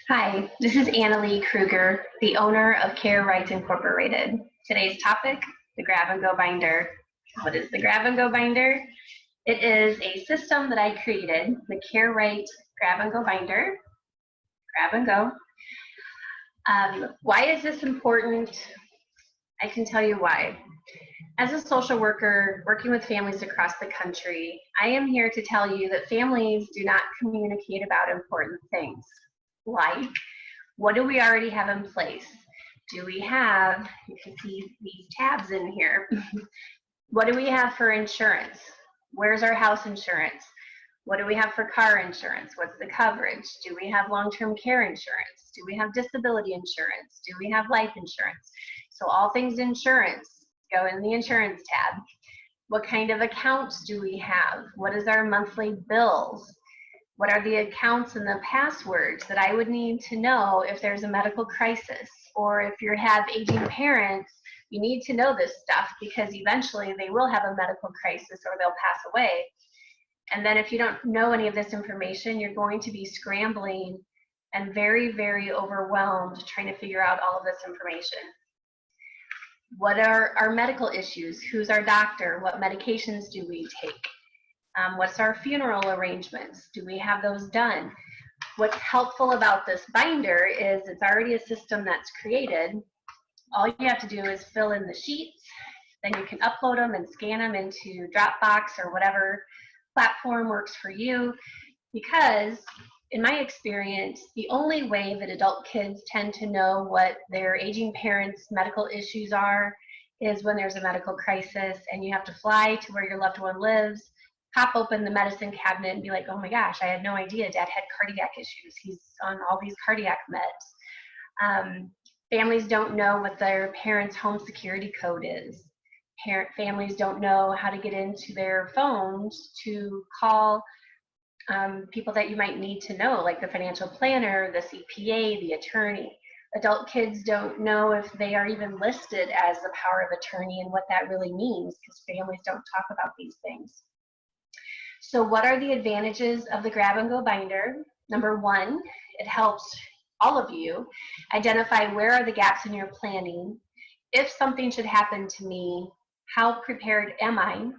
Hi, this is Annalie Kruger, the owner of Care Rights Incorporated. Today's topic, the Grab and Go Binder. What is the Grab and Go Binder? It is a system that I created, the Care Right Grab and Go Binder. Grab and go. Why is this important? I can tell you why. As a social worker working with families across the country, I am here to tell you that families do not communicate about important things. Like, what do we already have in place? Do we have, you can see these tabs in here. What do we have for insurance? Where's our house insurance? What do we have for car insurance? What's the coverage? Do we have long-term care insurance? Do we have disability insurance? Do we have life insurance? So all things insurance go in the insurance tab. What kind of accounts do we have? What is our monthly bills? What are the accounts and the passwords that I would need to know if there's a medical crisis? Or if you have aging parents, you need to know this stuff because eventually they will have a medical crisis or they'll pass away. And then if you don't know any of this information, you're going to be scrambling and very, very overwhelmed trying to figure out all of this information. What are our medical issues? Who's our doctor? What medications do we take? What's our funeral arrangements? Do we have those done? What's helpful about this binder is it's already a system that's created. All you have to do is fill in the sheets, then you can upload them and scan them into Dropbox or whatever platform works for you, because in my experience, the only way that adult kids tend to know what their aging parents' medical issues are is when there's a medical crisis and you have to fly to where your loved one lives, pop open the medicine cabinet and be like, oh my gosh, I had no idea Dad had cardiac issues. He's on all these cardiac meds. Families don't know what their parents' home security code is. Families don't know how to get into their phones to call people that you might need to know, like the financial planner, the CPA, the attorney. Adult kids don't know if they are even listed as the power of attorney and what that really means, because families don't talk about these things. So what are the advantages of the Grab and Go Binder? Number one, it helps all of you identify where are the gaps in your planning. If something should happen to me, how prepared am I?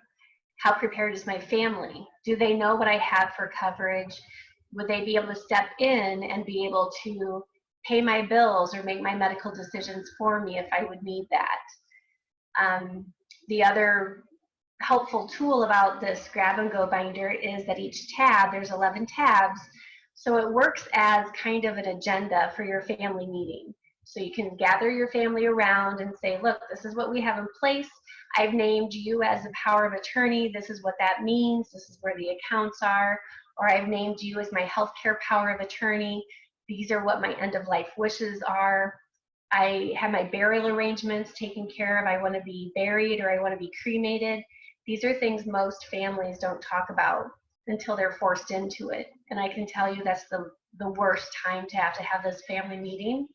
How prepared is my family? Do they know what I have for coverage? Would they be able to step in and be able to pay my bills or make my medical decisions for me if I would need that? The other helpful tool about this Grab and Go Binder is that each tab, there's 11 tabs, so it works as kind of an agenda for your family meeting. So you can gather your family around and say, look, this is what we have in place. I've named you as a power of attorney. This is what that means. This is where the accounts are. Or I've named you as my healthcare power of attorney. These are what my end of life wishes are. I have my burial arrangements taken care of. I want to be buried or I want to be cremated. These are things most families don't talk about until they're forced into it. And I can tell you that's the worst time to have this family meeting.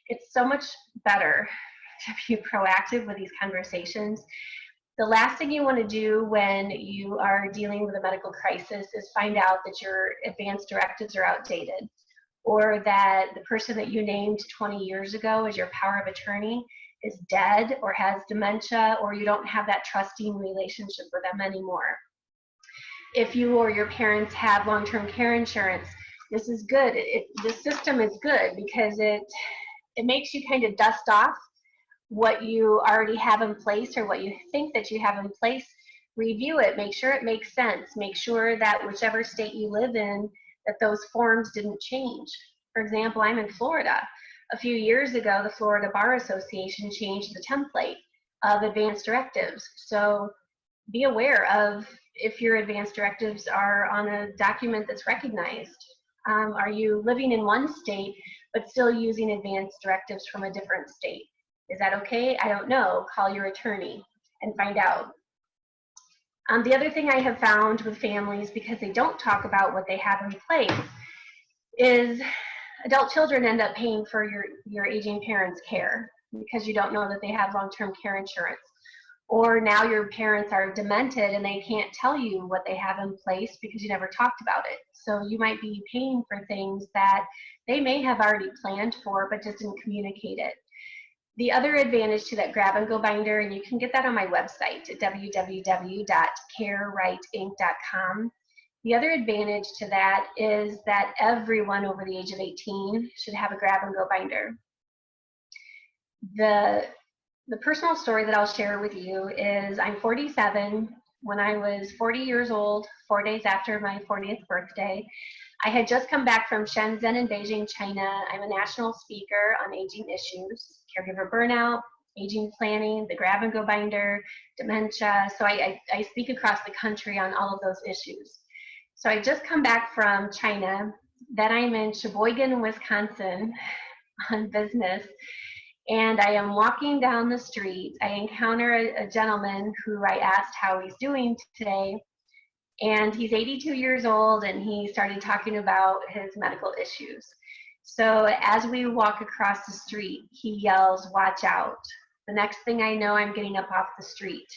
It's so much better to be proactive with these conversations. The last thing you want to do when you are dealing with a medical crisis is find out that your advanced directives are outdated, or that the person that you named 20 years ago as your power of attorney is dead or has dementia, or you don't have that trusting relationship with them anymore. If you or your parents have long-term care insurance, this is good. This system is good because it makes you kind of dust off what you already have in place or what you think that you have in place. Review it, make sure it makes sense, make sure that whichever state you live in, that those forms didn't change. For example, I'm in Florida. A few years ago, the Florida Bar Association changed the template of advanced directives. So be aware of if your advanced directives are on a document that's recognized. Are you living in one state but still using advanced directives from a different state? Is that okay? I don't know. Call your attorney and find out. The other thing I have found with families, because they don't talk about what they have in place, is adult children end up paying for your aging parents' care because you don't know that they have long-term care insurance. Or now your parents are demented and they can't tell you what they have in place because you never talked about it. So you might be paying for things that they may have already planned for but just didn't communicate it. The other advantage to that grab and go binder, and you can get that on my website at www.carewriteinc.com. The other advantage to that is that everyone over the age of 18 should have a grab and go binder. The personal story that I'll share with you is I'm 47. When I was 40 years old, 4 days after my 40th birthday, I had just come back from Shenzhen in Beijing, China. I'm a national speaker on aging issues, caregiver burnout, aging planning, the grab and go binder, dementia. So I speak across the country on all of those issues. So I just come back from China. Then I'm in Sheboygan, Wisconsin on business. And I am walking down the street. I encounter a gentleman who I asked how he's doing today. And he's 82 years old, and he started talking about his medical issues. So as we walk across the street, he yells, "Watch out." The next thing I know, I'm getting up off the street.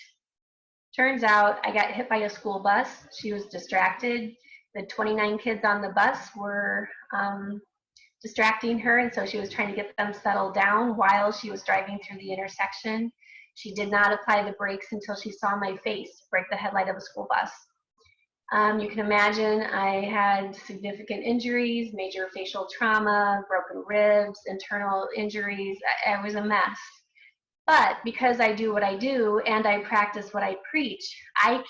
Turns out I got hit by a school bus. She was distracted. The 29 kids on the bus were distracting her, and so she was trying to get them settled down while she was driving through the intersection. She did not apply the brakes until she saw my face break the headlight of a school bus. You can imagine I had significant injuries, major facial trauma, broken ribs, internal injuries. I was a mess. But because I do what I do and I practice what I preach, I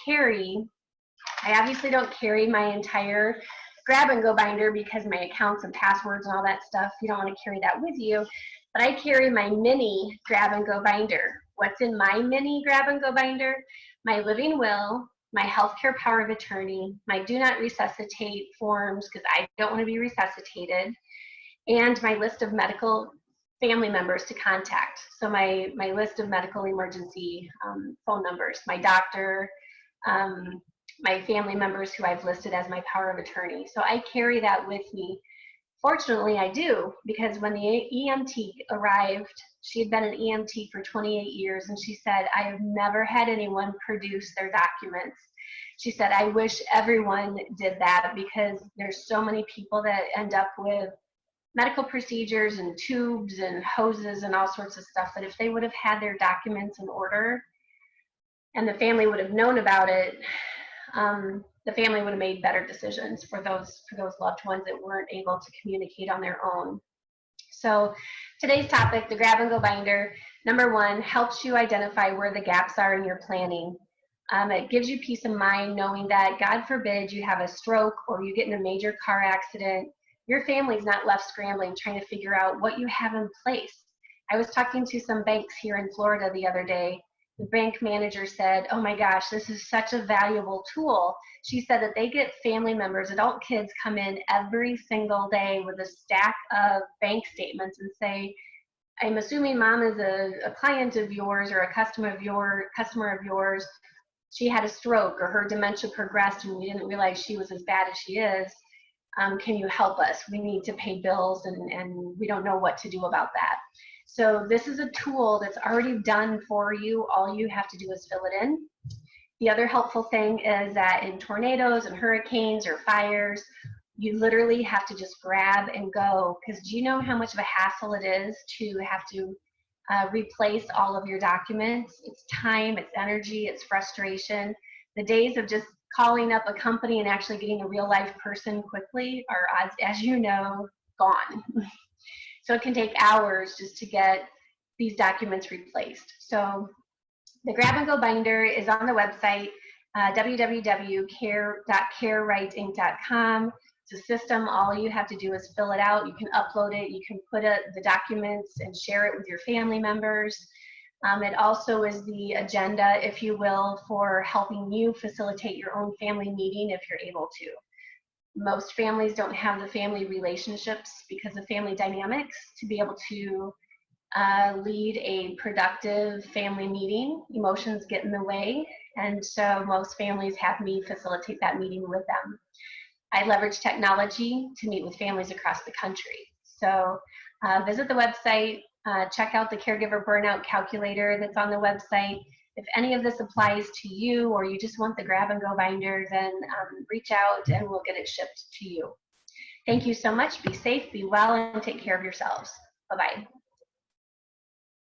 obviously don't carry my entire grab and go binder because my accounts and passwords and all that stuff, you don't want to carry that with you, but I carry my mini grab and go binder. What's in my mini grab and go binder? My living will, my healthcare power of attorney, my do not resuscitate forms because I don't want to be resuscitated, and my list of medical family members to contact. So my list of medical emergency phone numbers, my doctor, my family members who I've listed as my power of attorney. So I carry that with me. Fortunately, I do, because when the EMT arrived, she had been an EMT for 28 years, and she said, "I have never had anyone produce their documents." She said, "I wish everyone did that because there's so many people that end up with medical procedures and tubes and hoses and all sorts of stuff, that if they would have had their documents in order and the family would have known about it, the family would have made better decisions for those loved ones that weren't able to communicate on their own." So today's topic, the grab and go binder, number one, helps you identify where the gaps are in your planning. It gives you peace of mind knowing that, God forbid, you have a stroke or you get in a major car accident, your family's not left scrambling trying to figure out what you have in place. I was talking to some banks here in Florida the other day. The bank manager said, "Oh my gosh, this is such a valuable tool." She said that they get family members, adult kids, come in every single day with a stack of bank statements and say, "I'm assuming mom is a client of yours or a customer of yours. She had a stroke or her dementia progressed and we didn't realize she was as bad as she is. Can you help us? We need to pay bills and we don't know what to do about that." So this is a tool that's already done for you. All you have to do is fill it in. The other helpful thing is that in tornadoes and hurricanes or fires, you literally have to just grab and go, because do you know how much of a hassle it is to have to replace all of your documents? It's time, it's energy, it's frustration. The days of just calling up a company and actually getting a real life person quickly are, as you know, gone. So it can take hours just to get these documents replaced. So the grab and go binder is on the website, www.carewriteinc.com. It's a system. All you have to do is fill it out. You can upload it. You can put the documents and share it with your family members. It also is the agenda, if you will, for helping you facilitate your own family meeting if you're able to. Most families don't have the family relationships because of family dynamics to be able to lead a productive family meeting. Emotions get in the way, and so most families have me facilitate that meeting with them. I leverage technology to meet with families across the country. So visit the website, check out the caregiver burnout calculator that's on the website. If any of this applies to you, or you just want the grab and go binder, then reach out and we'll get it shipped to you. Thank you so much. Be safe, be well, and take care of yourselves. Bye-bye.